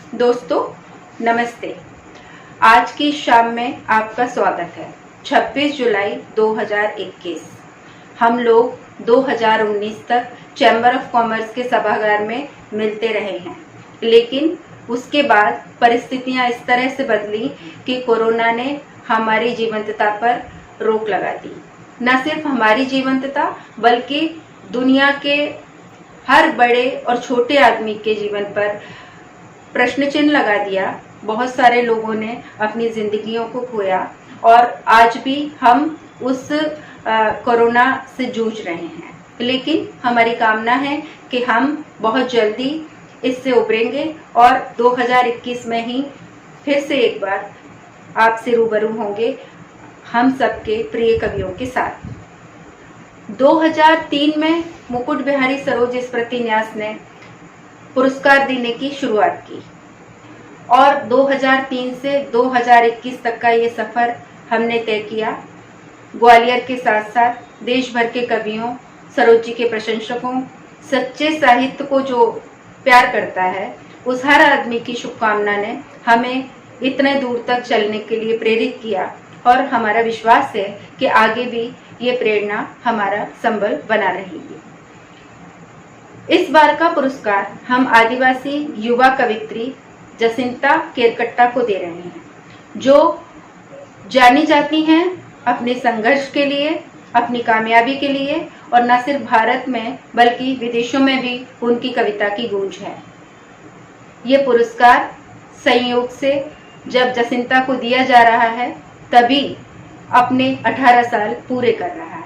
दोस्तों नमस्ते। आज की शाम में आपका स्वागत है। 26 जुलाई 2021 हम लोग 2019 तक चैम्बर ऑफ कॉमर्स के सभागार में मिलते रहे हैं, लेकिन उसके बाद परिस्थितियां इस तरह से बदली कि कोरोना ने हमारी जीवंतता पर रोक लगा दी। न सिर्फ हमारी जीवंतता बल्कि दुनिया के हर बड़े और छोटे आदमी के जीवन पर प्रश्न चिन्ह लगा दिया। बहुत सारे लोगों ने अपनी जिंदगियों को खोया और आज भी हम उस कोरोना से जूझ रहे हैं, लेकिन हमारी कामना है कि हम बहुत जल्दी इससे उबरेंगे और 2021 में ही फिर से एक बार आपसे रूबरू होंगे हम सबके प्रिय कवियों के साथ। 2003 में मुकुट बिहारी सरोज स्मृति न्यास ने पुरस्कार देने की शुरुआत की और 2003 से 2021 तक का ये सफर हमने तय किया। ग्वालियर के साथ साथ देश भर के कवियों, सरोज जी के प्रशंसकों, सच्चे साहित्य को जो प्यार करता है, उस हर आदमी की शुभकामना ने हमें इतने दूर तक चलने के लिए प्रेरित किया और हमारा विश्वास है कि आगे भी ये प्रेरणा हमारा संबल बना रहेगी। इस बार का पुरस्कार हम आदिवासी युवा कवित्री जसिंता केरकट्टा को दे रहे हैं, जो जानी जाती हैं अपने संघर्ष के लिए, अपनी कामयाबी के लिए, और न सिर्फ भारत में बल्कि विदेशों में भी उनकी कविता की गूंज है। ये पुरस्कार संयोग से जब जसिंता को दिया जा रहा है तभी अपने 18 साल पूरे कर रहा है।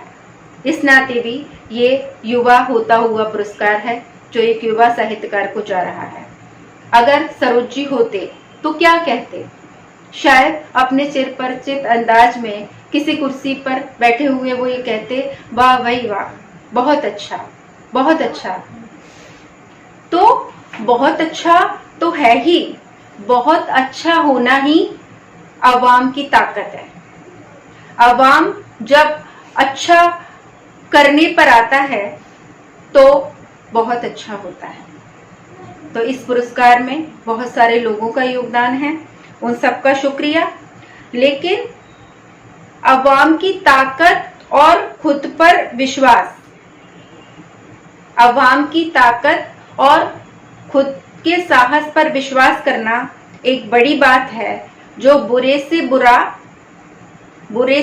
इस नाते भी ये युवा होता हुआ पुरस्कार है जो एक युवा साहित्यकार को जा रहा है। अगर सरोज जी होते तो क्या कहते? शायद अपने चिरपरिचित अंदाज में किसी कुर्सी पर बैठे हुए वो ये कहते, वाह भाई वाह, बहुत अच्छा, बहुत अच्छा। तो बहुत अच्छा तो है ही, बहुत अच्छा होना ही अवाम की ताकत है। अवाम जब अच्छा करने पर आता है तो बहुत अच्छा होता है। तो इस पुरस्कार में बहुत सारे लोगों का योगदान है, उन सबका शुक्रिया। लेकिन अवाम की ताकत और खुद पर विश्वास, अवाम की ताकत और खुद के साहस पर विश्वास करना एक बड़ी बात है, जो बुरे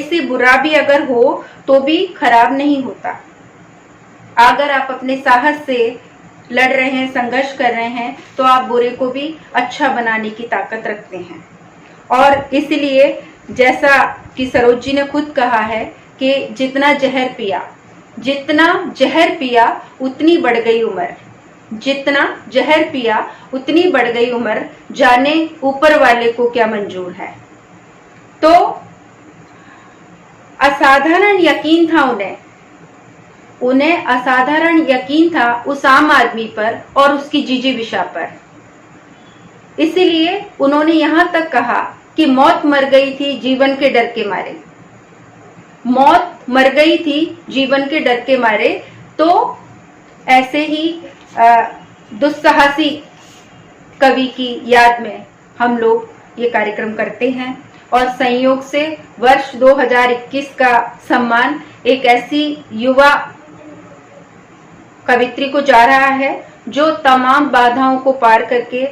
से बुरा भी अगर हो तो भी खराब नहीं होता। अगर आप अपने साहस से लड़ रहे हैं, संघर्ष कर रहे हैं, तो आप बुरे को भी अच्छा बनाने की ताकत रखते हैं। और इसलिए जैसा कि सरोज जी ने खुद कहा है कि जितना जहर पिया उतनी बढ़ गई उम्र, जितना जहर पिया उतनी बढ़ गई उम्र, जाने ऊपर वाले को क्या मंजूर है। तो असाधारण यकीन था उन्हें असाधारण यकीन था उस आम आदमी पर और उसकी जिजीविषा पर। इसीलिए उन्होंने यहां तक कहा कि मौत मर गई थी जीवन के डर के मारे, मौत मर गई थी जीवन के डर के मारे। तो ऐसे ही दुस्साहसी कवि की याद में हम लोग ये कार्यक्रम करते हैं और संयोग से वर्ष 2021 का सम्मान एक ऐसी युवा कवित्री को जा रहा है जो तमाम बाधाओं को पार करके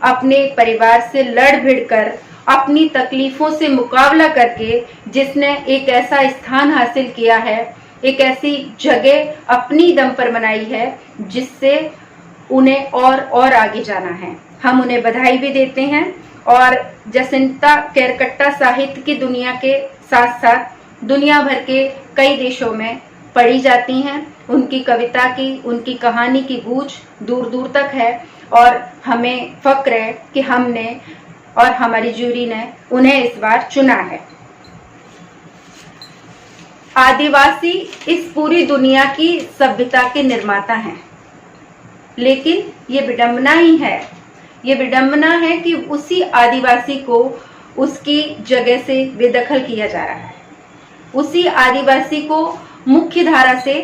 अपने परिवार से लड़ भिड़ कर, अपनी तकलीफों से मुकाबला करके, जिसने एक ऐसा स्थान हासिल किया है, एक ऐसी जगह अपनी दम पर बनाई है जिससे उन्हें और आगे जाना है। हम उन्हें बधाई भी देते हैं। और जसिंता केरकट्टा साहित्य की दुनिया के साथ साथ दुनिया भर के कई देशों में पढ़ी जाती हैं। उनकी कविता की, उनकी कहानी की गूंज दूर दूर तक है और हमें फक्र है कि हमने और हमारी जूरी ने उन्हें इस बार चुना है। आदिवासी इस पूरी दुनिया की सभ्यता के निर्माता हैं, लेकिन ये विडंबना है कि उसी आदिवासी को उसकी जगह से बेदखल किया जा रहा है। उसी आदिवासी को मुख्य धारा से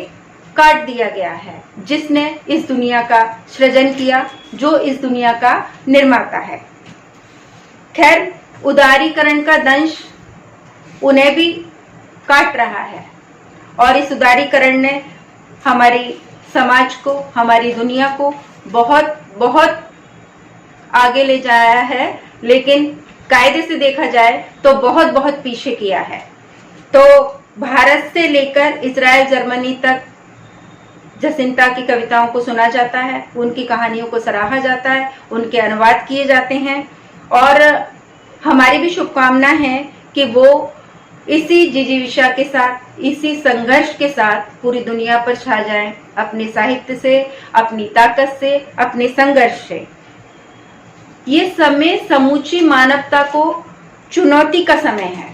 काट दिया गया है, जिसने इस दुनिया का सृजन किया, जो इस दुनिया का निर्माता है। खैर, उदारीकरण का दंश उन्हें भी काट रहा है और इस उदारीकरण ने हमारी समाज को, हमारी दुनिया को बहुत बहुत आगे ले जाया है, लेकिन कायदे से देखा जाए तो बहुत बहुत पीछे किया है। तो भारत से लेकर इजराइल, जर्मनी तक जसिंता की कविताओं को सुना जाता है, उनकी कहानियों को सराहा जाता है, उनके अनुवाद किए जाते हैं और हमारी भी शुभकामना है कि वो इसी जिजीविषा के साथ, इसी संघर्ष के साथ पूरी दुनिया पर छा जाएं, अपने साहित्य से, अपनी ताकत से, अपने संघर्ष से। ये समय समूची मानवता को चुनौती का समय है।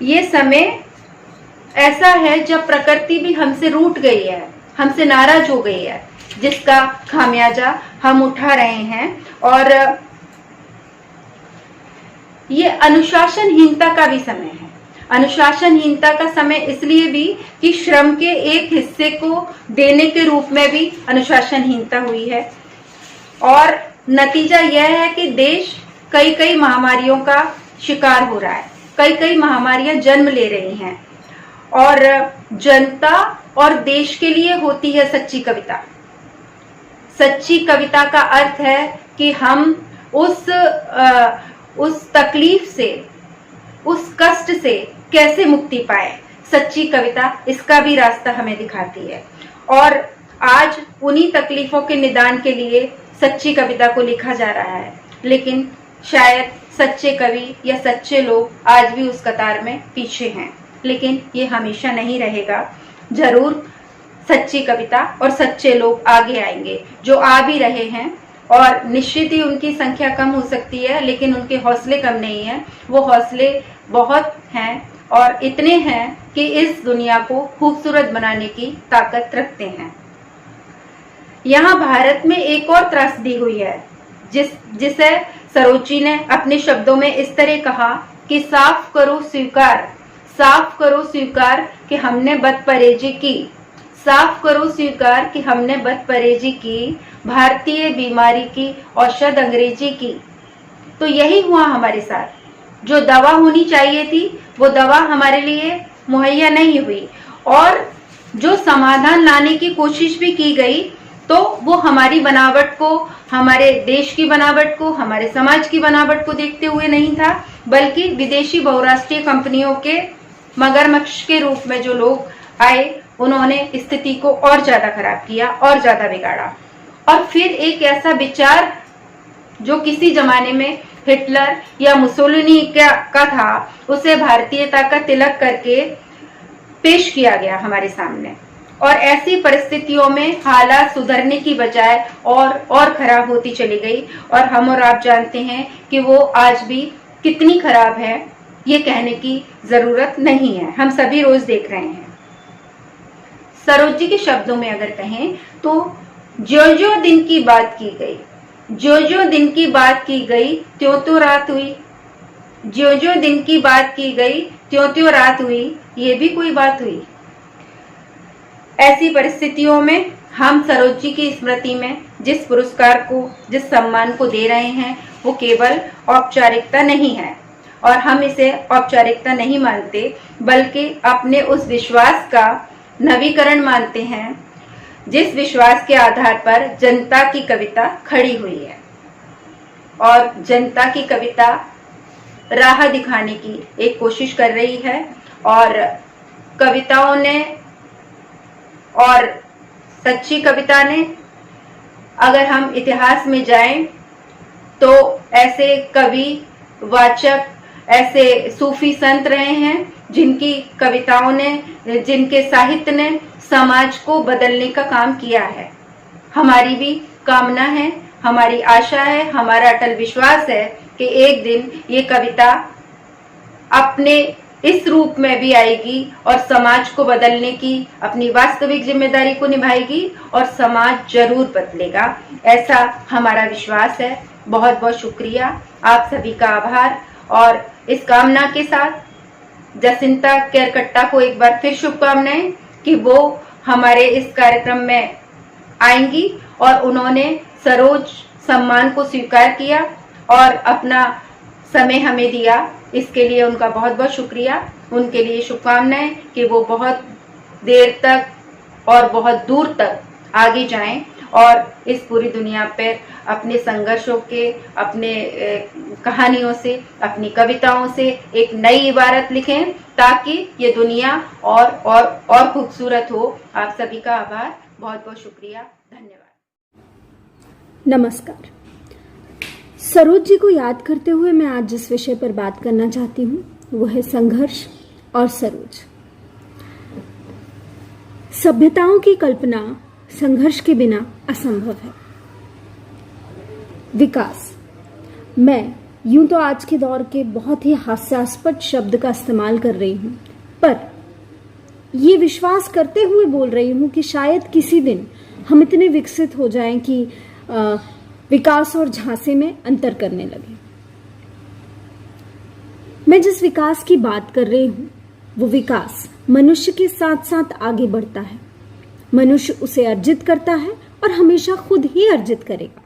ये समय ऐसा है जब प्रकृति भी हमसे रूठ गई है, हमसे नाराज हो गई है, जिसका खामियाजा हम उठा रहे हैं। और ये अनुशासनहीनता का भी समय है। अनुशासनहीनता का समय इसलिए भी कि श्रम के एक हिस्से को देने के रूप में भी अनुशासनहीनता हुई है और नतीजा यह है कि देश कई कई महामारियों का शिकार हो रहा है, कई कई महामारियां जन्म ले रही हैं और जनता और देश के लिए होती है सच्ची कविता। सच्ची कविता का अर्थ है कि हम उस तकलीफ से, उस कष्ट से कैसे मुक्ति पाए। सच्ची कविता इसका भी रास्ता हमें दिखाती है और आज उन्हीं तकलीफों के निदान के लिए सच्ची कविता को लिखा जा रहा है। लेकिन शायद सच्चे कवि या सच्चे लोग आज भी उस कतार में पीछे हैं, लेकिन ये हमेशा नहीं रहेगा। जरूर सच्ची कविता और सच्चे लोग आगे आएंगे, जो आ भी रहे हैं और निश्चित ही उनकी संख्या कम हो सकती है, लेकिन उनके हौसले कम नहीं हैं। वो हौसले बहुत हैं और इतने हैं कि इस दुनिया को खूबसूरत बनाने की ताकत रखते हैं। यहाँ भारत में एक और त्रासदी हुई है, जिसे सरोजी ने अपने शब्दों में इस तरह कहा कि साफ करो स्वीकार, साफ करो स्वीकार कि हमने बदपरहेजी की, साफ करो स्वीकार कि हमने बदपरहेजी की, भारतीय बीमारी की औषध अंग्रेजी की। तो यही हुआ हमारे साथ। जो दवा होनी चाहिए थी वो दवा हमारे लिए मुहैया नहीं हुई और जो समाधान लाने की कोशिश भी की गई तो वो हमारी बनावट को, हमारे देश की बनावट को, हमारे समाज की बनावट को देखते हुए नहीं था, बल्कि विदेशी बहुराष्ट्रीय कंपनियों के मगरमच्छ के रूप में जो लोग आए, उन्होंने स्थिति को और ज्यादा खराब किया और ज्यादा बिगाड़ा। और फिर एक ऐसा विचार जो किसी जमाने में हिटलर या मुसोलिनी का था, उसे भारतीयता का तिलक करके पेश किया गया हमारे सामने और ऐसी परिस्थितियों में हालात सुधरने की बजाय और खराब होती चली गई और हम और आप जानते हैं कि वो आज भी कितनी खराब है, ये कहने की जरूरत नहीं है, हम सभी रोज देख रहे हैं। सरोजी के शब्दों में अगर कहें तो जो जो दिन की बात की गई, जो जो दिन की बात की गई त्यों त्यों रात हुई, जो जो दिन की बात की गई त्यों त्यों रात हुई, ये भी कोई बात हुई। ऐसी परिस्थितियों में हम सरोजी की स्मृति में जिस पुरस्कार को, जिस सम्मान को दे रहे हैं, वो केवल औपचारिकता नहीं है और हम इसे औपचारिकता नहीं मानते, बल्कि अपने उस विश्वास का नवीकरण मानते हैं जिस विश्वास के आधार पर जनता की कविता खड़ी हुई है। और जनता की कविता राह दिखाने की एक कोशिश कर रही है और कविताओं ने और सच्ची कविता ने, अगर हम इतिहास में जाएं तो ऐसे कवि, वाचक, ऐसे सूफी संत रहे हैं जिनकी कविताओं ने, जिनके साहित्य ने समाज को बदलने का काम किया है। हमारी भी कामना है, हमारी आशा है, हमारा अटल विश्वास है कि एक दिन ये कविता अपने इस रूप में भी आएगी और समाज को बदलने की अपनी वास्तविक जिम्मेदारी को निभाएगी और समाज जरूर बदलेगा, ऐसा हमारा विश्वास है। बहुत बहुत शुक्रिया, आप सभी का आभार। और इस कामना के साथ जसिंता केरकट्टा को एक बार फिर शुभकामनाएं कि वो हमारे इस कार्यक्रम में आएंगी और उन्होंने सरोज सम्मान को स्वीकार किया और अपना समय हमें दिया। इसके लिए उनका बहुत बहुत शुक्रिया। उनके लिए शुभकामनाएं कि वो बहुत देर तक और बहुत दूर तक आगे जाएं और इस पूरी दुनिया पर अपने संघर्षों के, अपने कहानियों से, अपनी कविताओं से एक नई इबारत लिखें ताकि ये दुनिया और खूबसूरत हो। आप सभी का आभार, बहुत बहुत शुक्रिया, धन्यवाद। नमस्कार। सरोज जी को याद करते हुए मैं आज जिस विषय पर बात करना चाहती हूँ वो है संघर्ष और सरोज। सभ्यताओं की कल्पना संघर्ष के बिना असंभव है। विकास, मैं यूं तो आज के दौर के बहुत ही हास्यास्पद शब्द का इस्तेमाल कर रही हूं, पर ये विश्वास करते हुए बोल रही हूं कि शायद किसी दिन हम इतने विकसित हो जाएं कि विकास और झांसे में अंतर करने लगे। मैं जिस विकास की बात कर रही हूं वो विकास मनुष्य के साथ साथ आगे बढ़ता है। मनुष्य उसे अर्जित करता है और हमेशा खुद ही अर्जित करेगा।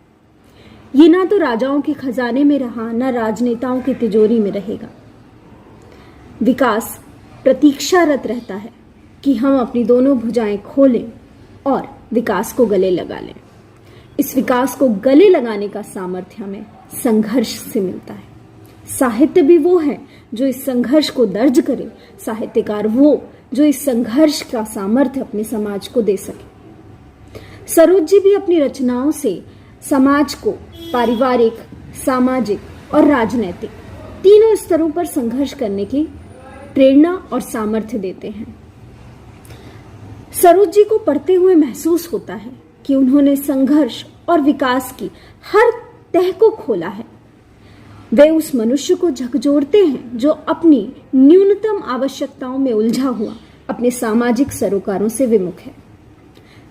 ये ना तो राजाओं के खजाने में रहा, ना राजनेताओं की तिजोरी में रहेगा। विकास प्रतीक्षारत रहता है कि हम अपनी दोनों भुजाएं खोलें और विकास को गले लगा लें। इस विकास को गले लगाने का सामर्थ्य हमें संघर्ष से मिलता है। साहित्य भी वो है जो इस संघर्ष को दर्ज करे, साहित्यकार वो जो इस संघर्ष का सामर्थ्य अपने समाज को दे सके। सरोज जी भी अपनी रचनाओं से समाज को पारिवारिक, सामाजिक और राजनैतिक तीनों स्तरों पर संघर्ष करने की प्रेरणा और सामर्थ्य देते हैं। सरोज जी को पढ़ते हुए महसूस होता है कि उन्होंने संघर्ष और विकास की हर तह को खोला है। वे उस मनुष्य को झकझोरते हैं जो अपनी न्यूनतम आवश्यकताओं में उलझा हुआ अपने सामाजिक सरोकारों से विमुख है।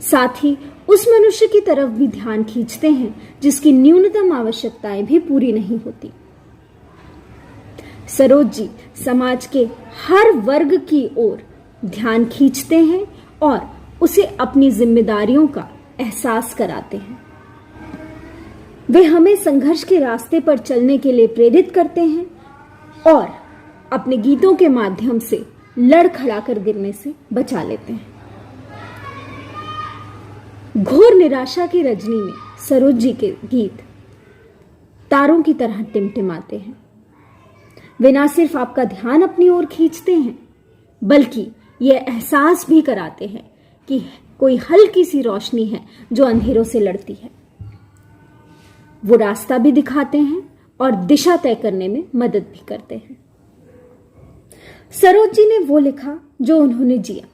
साथ ही उस मनुष्य की तरफ भी ध्यान खींचते हैं जिसकी न्यूनतम आवश्यकताएं भी पूरी नहीं होती। सरोज जी समाज के हर वर्ग की ओर ध्यान खींचते हैं और उसे अपनी जिम्मेदारियों का एहसास कराते हैं। वे हमें संघर्ष के रास्ते पर चलने के लिए प्रेरित करते हैं और अपने गीतों के माध्यम से लड़खड़ाकर गिरने से बचा लेते हैं। घोर निराशा की रजनी में सरोज जी के गीत तारों की तरह टिमटिमाते हैं। वे ना सिर्फ आपका ध्यान अपनी ओर खींचते हैं बल्कि यह एहसास भी कराते हैं कि कोई हल्की सी रोशनी है जो अंधेरों से लड़ती है। वो रास्ता भी दिखाते हैं और दिशा तय करने में मदद भी करते हैं। सरोज जी ने वो लिखा जो उन्होंने जिया।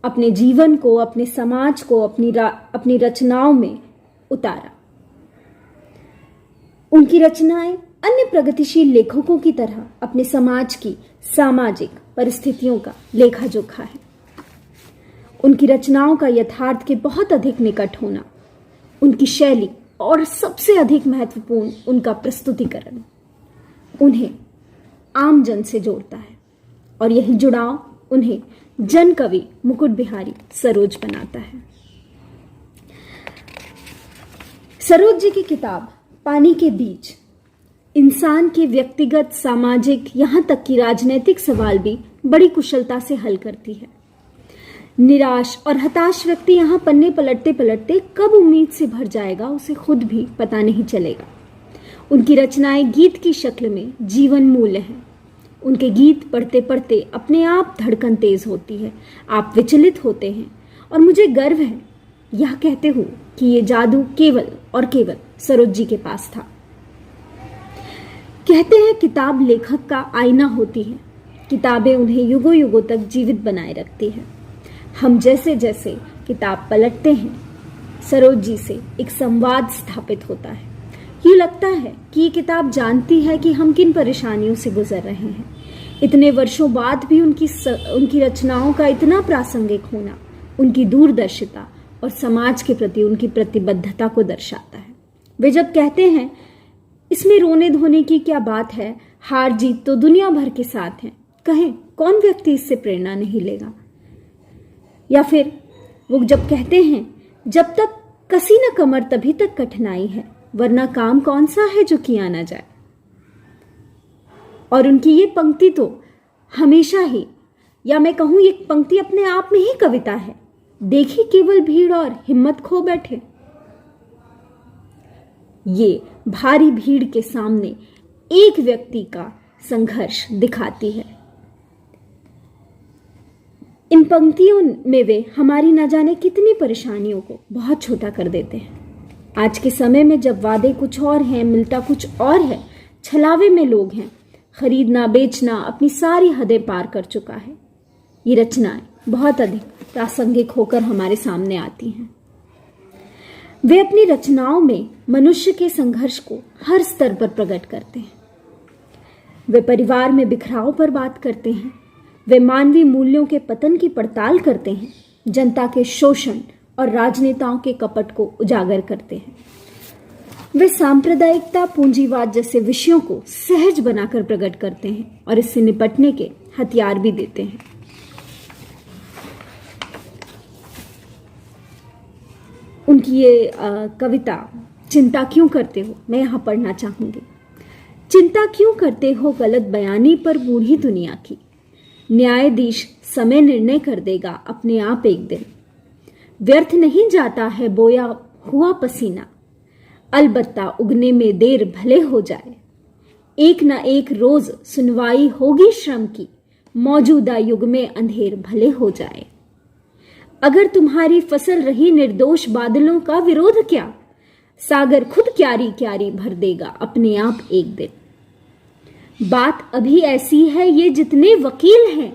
अपने जीवन को, अपने समाज को अपनी रचनाओं में उतारा। उनकी रचनाएं अन्य प्रगतिशील लेखकों की तरह अपने समाज की सामाजिक परिस्थितियों का लेखा जोखा है। उनकी रचनाओं का यथार्थ के बहुत अधिक निकट होना, उनकी शैली और सबसे अधिक महत्वपूर्ण उनका प्रस्तुतिकरण उन्हें आम जन से जोड़ता है और यही जुड़ाव उन्हें जन कवि मुकुट बिहारी सरोज बनाता है। सरोज जी की किताब पानी के बीज इंसान के व्यक्तिगत, सामाजिक, यहां तक कि राजनीतिक सवाल भी बड़ी कुशलता से हल करती है। निराश और हताश व्यक्ति यहां पन्ने पलटते पलटते कब उम्मीद से भर जाएगा उसे खुद भी पता नहीं चलेगा। उनकी रचनाएं गीत की शक्ल में जीवन मूल्य हैं। उनके गीत पढ़ते पढ़ते अपने आप धड़कन तेज होती है, आप विचलित होते हैं और मुझे गर्व है यह कहते हुए कि ये जादू केवल और केवल सरोज जी के पास था। कहते हैं किताब लेखक का आईना होती है। किताबें उन्हें युगों युगों तक जीवित बनाए रखती है। हम जैसे जैसे किताब पलटते हैं सरोज जी से एक संवाद स्थापित होता है। यूँ लगता है कि ये किताब जानती है कि हम किन परेशानियों से गुजर रहे हैं। इतने वर्षों बाद भी उनकी रचनाओं का इतना प्रासंगिक होना उनकी दूरदर्शिता और समाज के प्रति उनकी प्रतिबद्धता को दर्शाता है। वे जब कहते हैं इसमें रोने धोने की क्या बात है, हार जीत तो दुनिया भर के साथ है, कहें कौन व्यक्ति इससे प्रेरणा नहीं लेगा। या फिर वो जब कहते हैं, जब तक कसी न कमर तभी तक कठिनाई है, वरना काम कौन सा है जो किया ना जाए। और उनकी ये पंक्ति तो हमेशा ही, या मैं कहूं ये पंक्ति अपने आप में ही कविता है। देखी केवल भीड़ और हिम्मत खो बैठे। ये भारी भीड़ के सामने एक व्यक्ति का संघर्ष दिखाती है। इन पंक्तियों में वे हमारी न जाने कितनी परेशानियों को बहुत छोटा कर देते हैं। आज के समय में जब वादे कुछ और हैं, मिलता कुछ और है, छलावे में लोग हैं, खरीदना बेचना अपनी सारी हदें पार कर चुका है। ये रचनाएं बहुत अधिक प्रासंगिक होकर हमारे सामने आती हैं। वे अपनी रचनाओं में मनुष्य के संघर्ष को हर स्तर पर प्रकट करते हैं। वे परिवार में बिखराव पर बात करते हैं, वे मानवीय मूल्यों के पतन की पड़ताल करते हैं, जनता के शोषण और राजनेताओं के कपट को उजागर करते हैं। वे सांप्रदायिकता, पूंजीवाद जैसे विषयों को सहज बनाकर प्रकट करते हैं और इससे निपटने के हथियार भी देते हैं। उनकी ये कविता चिंता क्यों करते हो, मैं यहाँ पढ़ना चाहूंगी। चिंता क्यों करते हो गलत बयानी पर बूढ़ी दुनिया की, न्यायाधीश समय निर्णय कर देगा अपने आप एक दिन। व्यर्थ नहीं जाता है बोया हुआ पसीना, अलबत्ता उगने में देर भले हो जाए। एक न एक रोज सुनवाई होगी श्रम की, मौजूदा युग में अंधेर भले हो जाए। अगर तुम्हारी फसल रही निर्दोष बादलों का विरोध क्या, सागर खुद क्यारी क्यारी भर देगा अपने आप एक दिन। बात अभी ऐसी है ये जितने वकील हैं,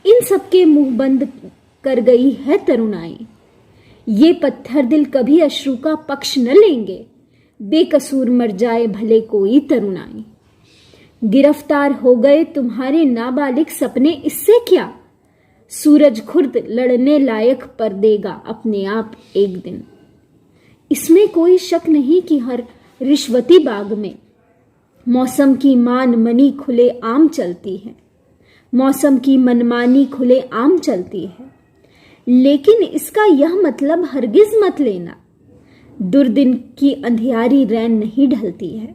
इन सबके मुंह बंद कर गई है तरुणाई। ये पत्थर दिल कभी अश्रु का पक्ष न लेंगे, बेकसूर मर जाए भले कोई तरुणाई। गिरफ्तार हो गए तुम्हारे नाबालिग सपने, इससे क्या, सूरज खुर्द लड़ने लायक पर देगा अपने आप एक दिन। इसमें कोई शक नहीं कि हर रिश्वती बाग में मौसम की मान मनी खुले आम चलती है, मौसम की मनमानी खुले आम चलती है। लेकिन इसका यह मतलब हरगिज मत लेना, दुर्दिन की अंधियारी रैन नहीं ढलती है।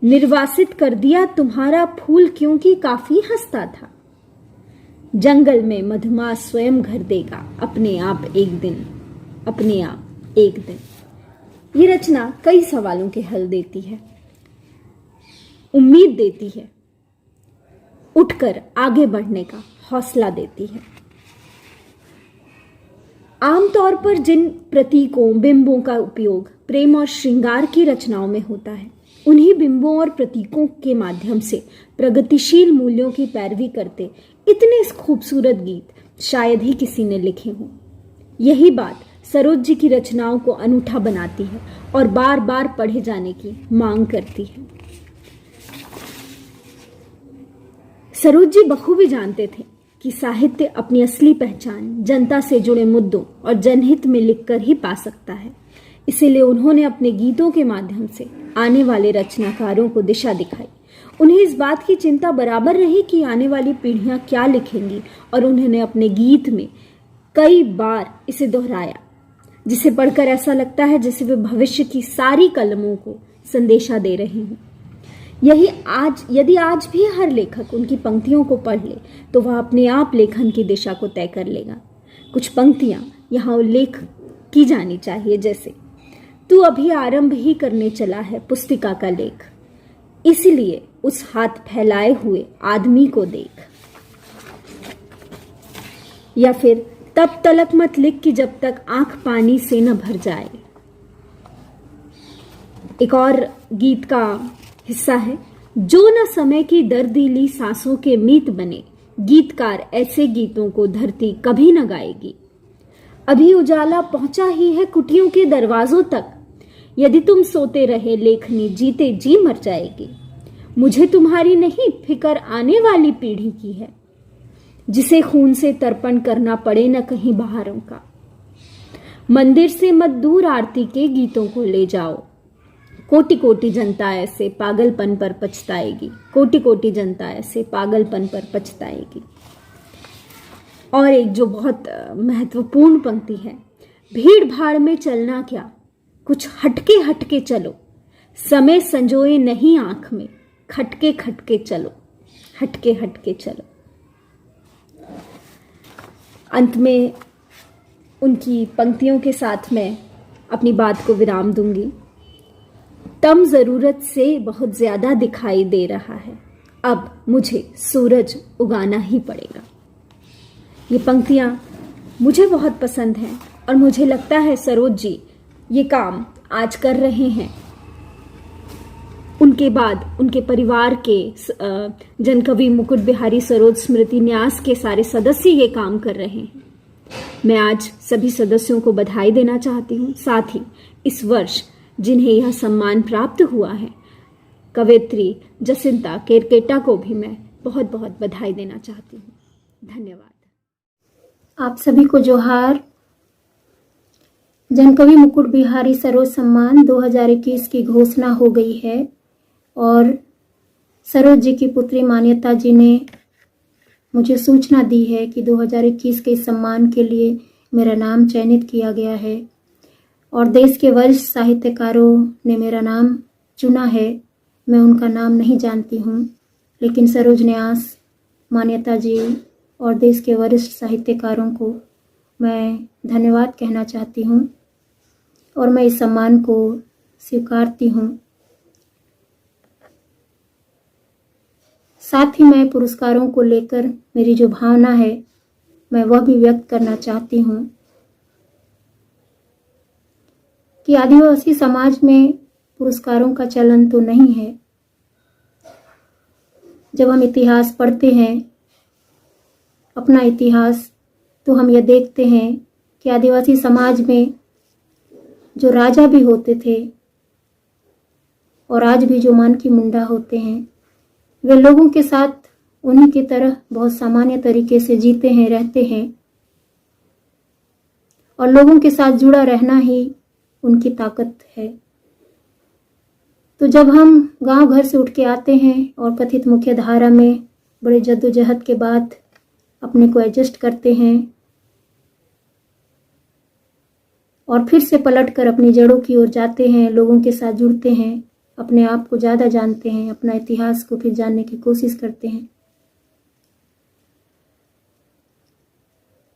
निर्वासित कर दिया तुम्हारा फूल क्योंकि काफी हंसता था, जंगल में मधुमास स्वयं घर देगा अपने आप एक दिन, अपने आप एक दिन। ये रचना कई सवालों के हल देती है, उम्मीद देती है, उठकर आगे बढ़ने का हौसला देती है। आमतौर पर जिन प्रतीकों बिंबों का उपयोग प्रेम और श्रृंगार की रचनाओं में होता है, उन्हीं बिंबों और प्रतीकों के माध्यम से प्रगतिशील मूल्यों की पैरवी करते इतने खूबसूरत गीत शायद ही किसी ने लिखे हों। यही बात सरोज जी की रचनाओं को अनूठा बनाती है और बार बार पढ़े जाने की मांग करती है। सरोज जी बखूबी जानते थे कि साहित्य अपनी असली पहचान जनता से जुड़े मुद्दों और जनहित में लिखकर ही पा सकता है। इसीलिए उन्होंने अपने गीतों के माध्यम से आने वाले रचनाकारों को दिशा दिखाई। उन्हें इस बात की चिंता बराबर रही कि आने वाली पीढ़ियां क्या लिखेंगी, और उन्होंने अपने गीत में कई बार इसे दोहराया, जिसे पढ़कर ऐसा लगता है जैसे वे भविष्य की सारी कलमों को संदेशा दे रहे हों। यदि आज भी हर लेखक उनकी पंक्तियों को पढ़ ले तो वह अपने आप लेखन की दिशा को तय कर लेगा। कुछ पंक्तियां यहाँ उल्लेख की जानी चाहिए, जैसे तू अभी आरंभ ही करने चला है पुस्तिका का लेख, इसलिए उस हाथ फैलाए हुए आदमी को देख। या फिर तब तलक मत लिख कि जब तक आंख पानी से न भर जाए। एक और गीत का हिस्सा है, जो न समय की दर्दीली सांसों के मीत बने, गीतकार ऐसे गीतों को धरती कभी न गाएगी। अभी उजाला पहुंचा ही है कुटियों के दरवाजों तक, यदि तुम सोते रहे लेखनी जीते जी मर जाएगी। मुझे तुम्हारी नहीं फिकर आने वाली पीढ़ी की है, जिसे खून से तर्पण करना पड़े न कहीं बाहरों का। मंदिर से मत दूर आरती के गीतों को ले जाओ, कोटि कोटि जनता ऐसे पागलपन पर पछताएगी, कोटि कोटि जनता ऐसे पागलपन पर पछताएगी। और एक जो बहुत महत्वपूर्ण पंक्ति है, भीड़ भाड़ में चलना क्या, कुछ हटके हटके चलो, समय संजोए नहीं आंख में, खटके खटके चलो, हटके हटके चलो। अंत में उनकी पंक्तियों के साथ मैं अपनी बात को विराम दूंगी। तम ज़रूरत से बहुत ज़्यादा दिखाई दे रहा है, अब मुझे सूरज उगाना ही पड़ेगा। ये पंक्तियाँ मुझे बहुत पसंद हैं और मुझे लगता है सरोज जी ये काम आज कर रहे हैं। उनके बाद उनके परिवार के जनकवि मुकुट बिहारी सरोज स्मृति न्यास के सारे सदस्य ये काम कर रहे हैं। मैं आज सभी सदस्यों को बधाई देना चाहती हूँ। साथ ही इस वर्ष जिन्हें यह सम्मान प्राप्त हुआ है, कवयित्री जसिंता केरकेटा को भी मैं बहुत बहुत बधाई देना चाहती हूँ। धन्यवाद। आप सभी को जोहार। जनकवि मुकुट बिहारी सरोज सम्मान 2021 की घोषणा हो गई है और सरोज जी की पुत्री मान्यता जी ने मुझे सूचना दी है कि 2021 के इस सम्मान के लिए मेरा नाम चयनित किया गया है और देश के वरिष्ठ साहित्यकारों ने मेरा नाम चुना है। मैं उनका नाम नहीं जानती हूँ, लेकिन सरोज न्यास, मान्यता जी और देश के वरिष्ठ साहित्यकारों को मैं धन्यवाद कहना चाहती हूँ और मैं इस सम्मान को स्वीकारती हूँ। साथ ही मैं पुरस्कारों को लेकर मेरी जो भावना है मैं वह भी व्यक्त करना चाहती हूँ कि आदिवासी समाज में पुरस्कारों का चलन तो नहीं है। जब हम इतिहास पढ़ते हैं, अपना इतिहास, तो हम यह देखते हैं कि आदिवासी समाज में जो राजा भी होते थे और आज भी जो मानकी मुंडा होते हैं, वे लोगों के साथ उन्हीं की तरह बहुत सामान्य तरीके से जीते हैं, रहते हैं और लोगों के साथ जुड़ा रहना ही उनकी ताकत है। तो जब हम गांव घर से उठ के आते हैं और कथित मुख्य धारा में बड़े जद्दोजहद के बाद अपने को एडजस्ट करते हैं और फिर से पलटकर अपनी जड़ों की ओर जाते हैं, लोगों के साथ जुड़ते हैं, अपने आप को ज़्यादा जानते हैं, अपना इतिहास को फिर जानने की कोशिश करते हैं,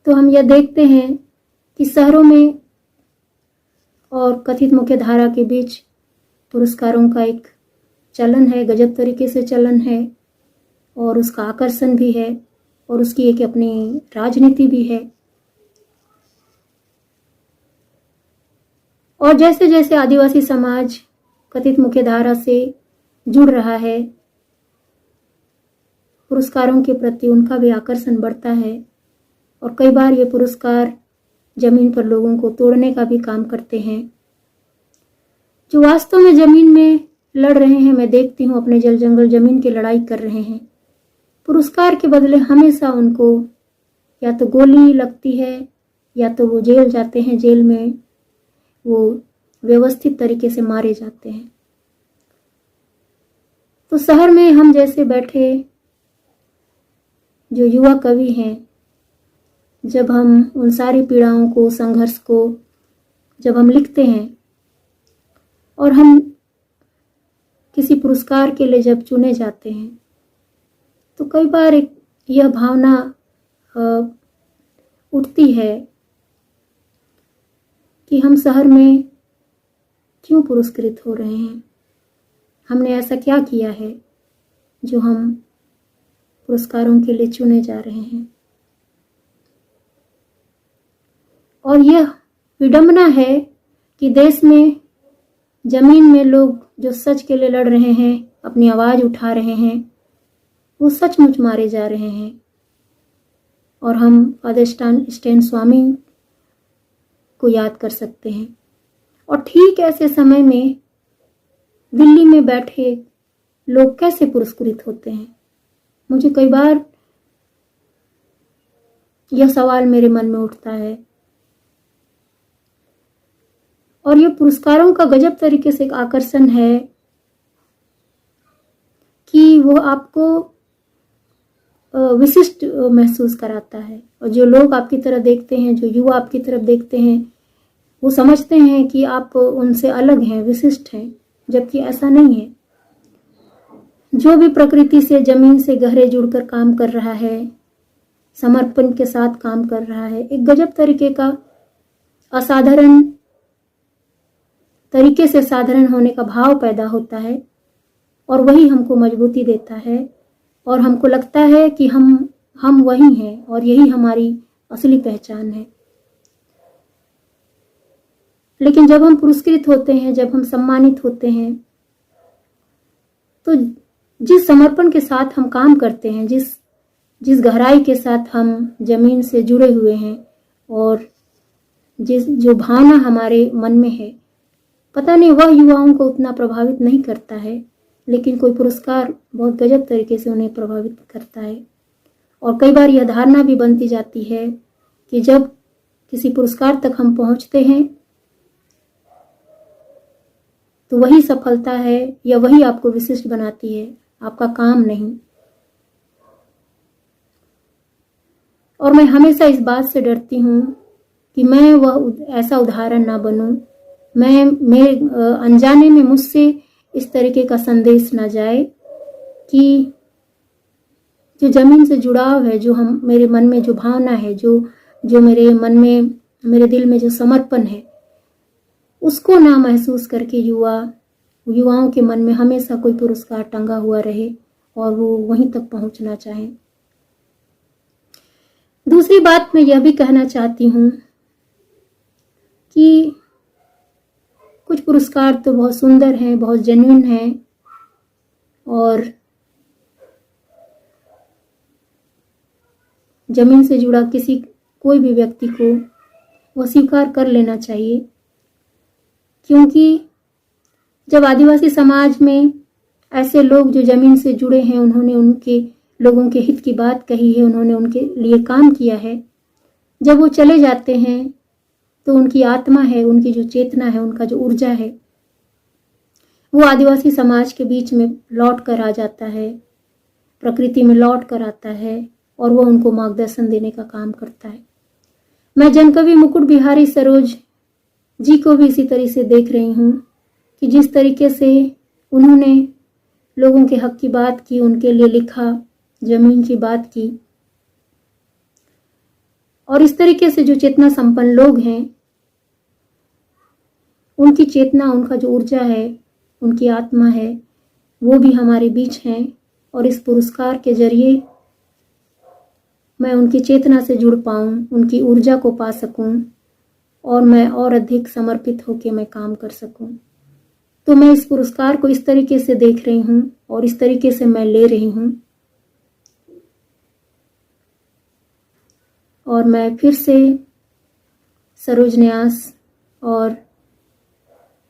तो हम यह देखते हैं कि शहरों में और कथित मुख्य धारा के बीच पुरस्कारों का एक चलन है, गजब तरीके से चलन है और उसका आकर्षण भी है और उसकी एक अपनी राजनीति भी है। और जैसे जैसे आदिवासी समाज कथित मुख्य धारा से जुड़ रहा है, पुरस्कारों के प्रति उनका भी आकर्षण बढ़ता है और कई बार ये पुरस्कार जमीन पर लोगों को तोड़ने का भी काम करते हैं। जो वास्तव में जमीन में लड़ रहे हैं, मैं देखती हूँ अपने जल जंगल जमीन की लड़ाई कर रहे हैं, पुरस्कार के बदले हमेशा उनको या तो गोली लगती है या तो वो जेल जाते हैं, जेल में वो व्यवस्थित तरीके से मारे जाते हैं। तो शहर में हम जैसे बैठे जो युवा कवि हैं, जब हम उन सारी पीड़ाओं को, संघर्ष को जब हम लिखते हैं और हम किसी पुरस्कार के लिए जब चुने जाते हैं, तो कई बार एक यह भावना उठती है कि हम शहर में क्यों पुरस्कृत हो रहे हैं, हमने ऐसा क्या किया है जो हम पुरस्कारों के लिए चुने जा रहे हैं। और यह विडंबना है कि देश में जमीन में लोग जो सच के लिए लड़ रहे हैं, अपनी आवाज उठा रहे हैं, वो सचमुच मारे जा रहे हैं। और हम फादर स्टैन स्वामी को याद कर सकते हैं। और ठीक ऐसे समय में दिल्ली में बैठे लोग कैसे पुरस्कृत होते हैं, मुझे कई बार यह सवाल मेरे मन में उठता है। और यह पुरस्कारों का गजब तरीके से एक आकर्षण है कि वो आपको विशिष्ट महसूस कराता है। और जो लोग आपकी तरफ देखते हैं, जो युवा आपकी तरफ देखते हैं, वो समझते हैं कि आप उनसे अलग हैं, विशिष्ट हैं, जबकि ऐसा नहीं है। जो भी प्रकृति से, जमीन से गहरे जुड़कर काम कर रहा है, समर्पण के साथ काम कर रहा है, एक गजब तरीके का, असाधारण तरीके से साधारण होने का भाव पैदा होता है, और वही हमको मजबूती देता है, और हमको लगता है कि हम वही हैं और यही हमारी असली पहचान है। लेकिन जब हम पुरस्कृत होते हैं, जब हम सम्मानित होते हैं, तो जिस समर्पण के साथ हम काम करते हैं, जिस गहराई के साथ हम जमीन से जुड़े हुए हैं, और जो भावना हमारे मन में है, पता नहीं वह युवाओं को उतना प्रभावित नहीं करता है, लेकिन कोई पुरस्कार बहुत गजब तरीके से उन्हें प्रभावित करता है। और कई बार यह धारणा भी बनती जाती है कि जब किसी पुरस्कार तक हम पहुंचते हैं तो वही सफलता है या वही आपको विशिष्ट बनाती है, आपका काम नहीं। और मैं हमेशा इस बात से डरती हूँ कि मैं वह ऐसा उदाहरण ना बनूं, मैं अनजाने में मुझसे इस तरीके का संदेश ना जाए कि जो जमीन से जुड़ाव है, जो मेरे मन में जो भावना है, जो मेरे मन में, मेरे दिल में जो समर्पण है, उसको ना महसूस करके युवाओं के मन में हमेशा कोई पुरस्कार टंगा हुआ रहे और वो वहीं तक पहुंचना चाहे। दूसरी बात मैं यह भी कहना चाहती हूँ कि कुछ पुरस्कार तो बहुत सुंदर हैं, बहुत जेन्युइन हैं, और जमीन से जुड़ा कोई भी व्यक्ति को वह स्वीकार कर लेना चाहिए। क्योंकि जब आदिवासी समाज में ऐसे लोग जो जमीन से जुड़े हैं, उन्होंने उनके लोगों के हित की बात कही है, उन्होंने उनके लिए काम किया है, जब वो चले जाते हैं तो उनकी आत्मा है, उनकी जो चेतना है, उनका जो ऊर्जा है, वो आदिवासी समाज के बीच में लौट कर आ जाता है, प्रकृति में लौट कर आता है, और वो उनको मार्गदर्शन देने का काम करता है। मैं जनकवि मुकुट बिहारी सरोज जी को भी इसी तरह से देख रही हूँ कि जिस तरीके से उन्होंने लोगों के हक की बात की, उनके लिए लिखा, जमीन की बात की, और इस तरीके से जो चेतना संपन्न लोग हैं, उनकी चेतना, उनका जो ऊर्जा है, उनकी आत्मा है, वो भी हमारे बीच हैं। और इस पुरस्कार के जरिए मैं उनकी चेतना से जुड़ पाऊँ, उनकी ऊर्जा को पा सकूँ, और मैं और अधिक समर्पित होकर मैं काम कर सकूँ। तो मैं इस पुरस्कार को इस तरीके से देख रही हूँ और इस तरीके से मैं ले रही हूँ। और मैं फिर से सरोज न्यास और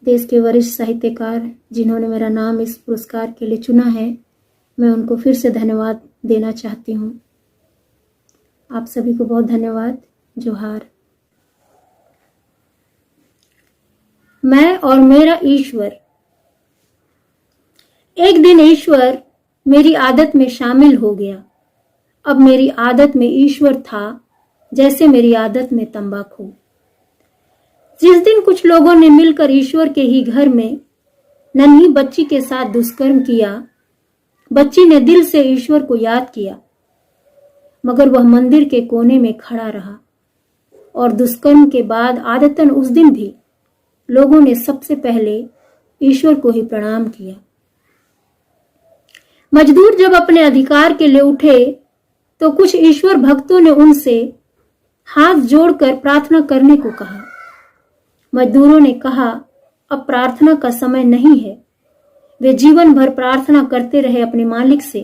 देश के वरिष्ठ साहित्यकार जिन्होंने मेरा नाम इस पुरस्कार के लिए चुना है, मैं उनको फिर से धन्यवाद देना चाहती हूँ। आप सभी को बहुत धन्यवाद। जोहार। मैं और मेरा ईश्वर। एक दिन ईश्वर मेरी आदत में शामिल हो गया। अब मेरी आदत में ईश्वर था जैसे मेरी आदत में तंबाकू। जिस दिन कुछ लोगों ने मिलकर ईश्वर के ही घर में नन्ही बच्ची के साथ दुष्कर्म किया, बच्ची ने दिल से ईश्वर को याद किया, मगर वह मंदिर के कोने में खड़ा रहा। और दुष्कर्म के बाद आदतन उस दिन भी लोगों ने सबसे पहले ईश्वर को ही प्रणाम किया। मजदूर जब अपने अधिकार के लिए उठे तो कुछ ईश्वर भक्तों ने उनसे हाथ जोड़कर प्रार्थना करने को कहा। मजदूरों ने कहा, अब प्रार्थना का समय नहीं है। वे जीवन भर प्रार्थना करते रहे अपने मालिक से,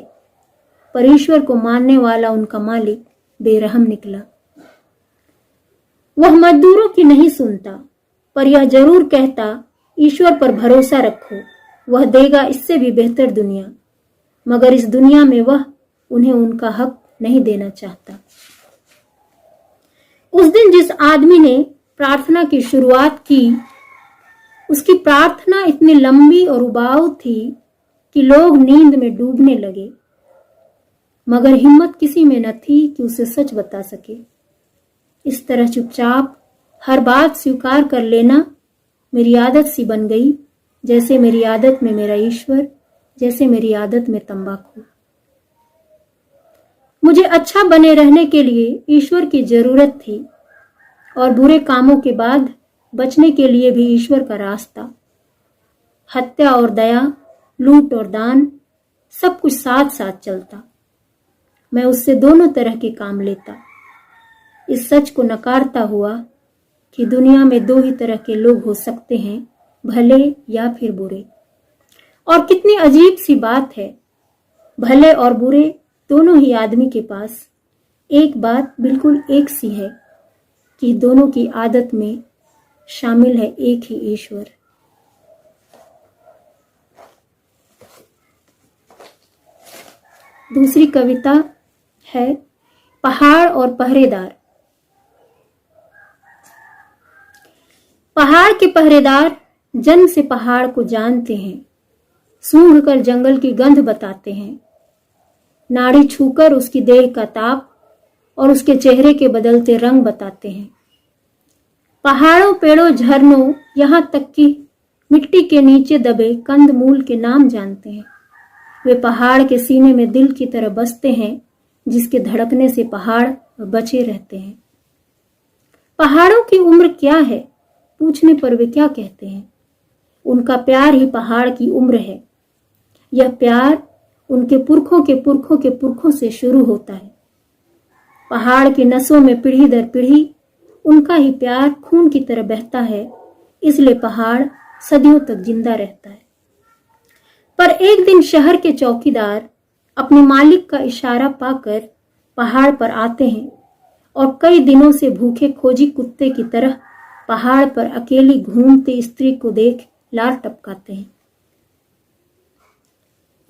पर ईश्वर को मानने वाला उनका मालिक बेरहम निकला। वह मजदूरों की नहीं सुनता, पर यह जरूर कहता, ईश्वर पर भरोसा रखो, वह देगा इससे भी बेहतर दुनिया। मगर इस दुनिया में वह उन्हें उनका हक नहीं देना चाहता। उस दिन जिस आदमी ने प्रार्थना की शुरुआत की, उसकी प्रार्थना इतनी लंबी और उबाऊ थी कि लोग नींद में डूबने लगे। मगर हिम्मत किसी में न थी कि उसे सच बता सके। इस तरह चुपचाप हर बात स्वीकार कर लेना मेरी आदत सी बन गई, जैसे मेरी आदत में मेरा ईश्वर, जैसे मेरी आदत में तंबाकू। मुझे अच्छा बने रहने के लिए ईश्वर की जरूरत थी और बुरे कामों के बाद बचने के लिए भी ईश्वर का रास्ता। हत्या और दया, लूट और दान, सब कुछ साथ साथ चलता। मैं उससे दोनों तरह के काम लेता, इस सच को नकारता हुआ कि दुनिया में दो ही तरह के लोग हो सकते हैं, भले या फिर बुरे। और कितनी अजीब सी बात है, भले और बुरे दोनों ही आदमी के पास एक बात बिल्कुल एक सी है कि दोनों की आदत में शामिल है एक ही ईश्वर। दूसरी कविता है पहाड़ और पहरेदार। पहाड़ के पहरेदार जन्म से पहाड़ को जानते हैं, सूंघ कर जंगल की गंध बताते हैं, नाड़ी छूकर उसकी देह का ताप और उसके चेहरे के बदलते रंग बताते हैं। पहाड़ों, पेड़ों, झरनों, यहां तक कि मिट्टी के नीचे दबे कंद मूल के नाम जानते हैं। वे पहाड़ के सीने में दिल की तरह बसते हैं, जिसके धड़कने से पहाड़ बचे रहते हैं। पहाड़ों की उम्र क्या है पूछने पर वे क्या कहते हैं, उनका प्यार ही पहाड़ की उम्र है। यह प्यार उनके पुरखों के पुरखों के पुरखों से शुरू होता है। पहाड़ की नसों में पीढ़ी दर पीढ़ी उनका ही प्यार खून की तरह बहता है, इसलिए पहाड़ सदियों तक जिंदा रहता है। पर एक दिन शहर के चौकीदार अपने मालिक का इशारा पाकर पहाड़ पर आते हैं और कई दिनों से भूखे खोजी कुत्ते की तरह पहाड़ पर अकेली घूमती स्त्री को देख लार टपकाते हैं।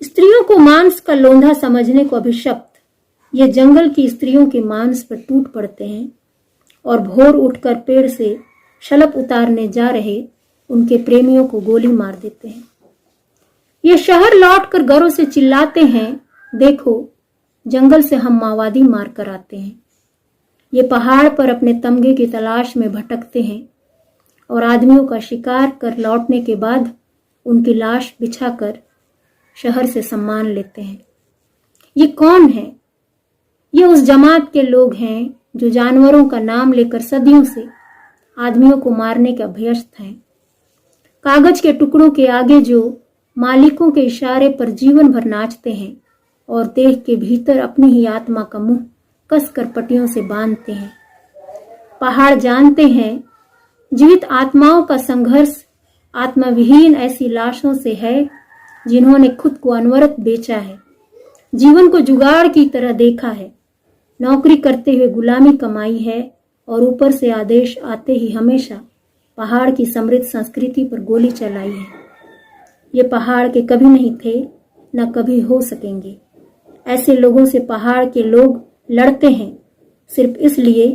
स्त्रियों को मांस का लोंधा समझने को अभिशप्त ये जंगल की स्त्रियों के मांस पर टूट पड़ते हैं और भोर उठकर पेड़ से शलभ उतारने जा रहे उनके प्रेमियों को गोली मार देते हैं। ये शहर लौटकर घरों से चिल्लाते हैं, देखो जंगल से हम माओवादी मार कर आते हैं। ये पहाड़ पर अपने तमगे की तलाश में भटकते हैं और आदमियों का शिकार कर लौटने के बाद उनकी लाश बिछाकर शहर से सम्मान लेते हैं। ये कौन है? ये उस जमात के लोग हैं जो जानवरों का नाम लेकर सदियों से आदमियों को मारने के अभ्यस्त हैं। कागज के टुकड़ों के आगे जो मालिकों के इशारे पर जीवन भर नाचते हैं और देह के भीतर अपनी ही आत्मा का मुंह कसकर पट्टियों से बांधते हैं। पहाड़ जानते हैं जीवित आत्माओं का संघर्ष आत्माविहीन ऐसी लाशों से है जिन्होंने खुद को अनवरत बेचा है, जीवन को जुगाड़ की तरह देखा है, नौकरी करते हुए गुलामी कमाई है और ऊपर से आदेश आते ही हमेशा पहाड़ की समृद्ध संस्कृति पर गोली चलाई है। ये पहाड़ के कभी नहीं थे, न कभी हो सकेंगे। ऐसे लोगों से पहाड़ के लोग लड़ते हैं सिर्फ इसलिए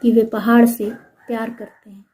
कि वे पहाड़ से प्यार करते हैं।